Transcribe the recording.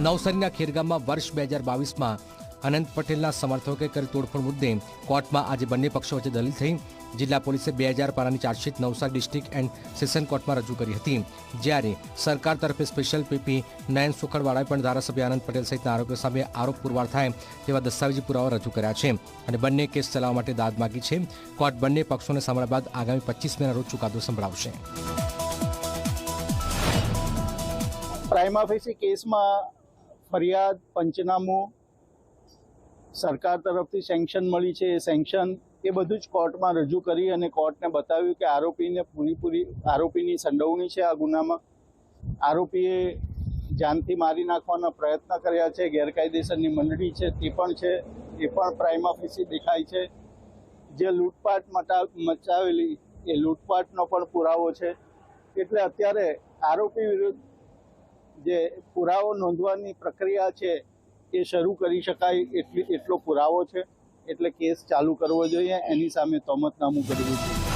નવસારીના ખેરગામમાં વર્ષ 2022માં અનંત પટેલના સમર્થકોએ કરી તોડફોડ મુદ્દે કોર્ટમાં આજે બંને પક્ષો વચ્ચે દલીલ થઈ। જિલ્લા પોલીસે 2000 પારાની chargesheet Navsari district and session કોર્ટમાં રજૂ કરી હતી, જ્યારે સરકાર તરફે સ્પેશિયલ પીપી નયન સુખડવાળાએ પણ ધારાસભ્ય અનંત પટેલ સહિતના આરોપીઓ સામે આરોપ પુરવાર થાય તેવા દસ્તાવેજી પુરાવા રજૂ કર્યા છે અને બંને કેસ ચલાવવા માટે દાદ માગી છે। કોર્ટ બંને પક્ષોને સાંભળ્યા બાદ આગામી 25 મેના રોજ ચુકાદો સંભળાવશે। પ્રાઇમા ફેસી કેસમાં ફરિયાદ, પંચનામું, સરકાર તરફથી સેન્કશન મળી છે, એ સેન્કશન એ બધું જ કોર્ટમાં રજૂ કરી અને કોર્ટને બતાવ્યું કે આરોપીને પૂરી આરોપીની સંડોવણી છે આ ગુનામાં। આરોપીએ જાનથી મારી નાખવાના પ્રયત્ન કર્યા છે, ગેરકાયદેસરની મંડળી છે તે પણ છે, એ પણ પ્રાઇમા ફેસી દેખાય છે। જે લૂંટપાટ મચાવેલી એ લૂંટપાટનો પણ પુરાવો છે। એટલે અત્યારે આરોપી વિરુદ્ધ જે પુરાવો નોંધવાની પ્રક્રિયા છે એ શરૂ કરી શકાય એટલો પુરાવો છે, એટલે કેસ ચાલુ કરવો જોઈએ, એની સામે તોમતનામું કરવું જોઈએ।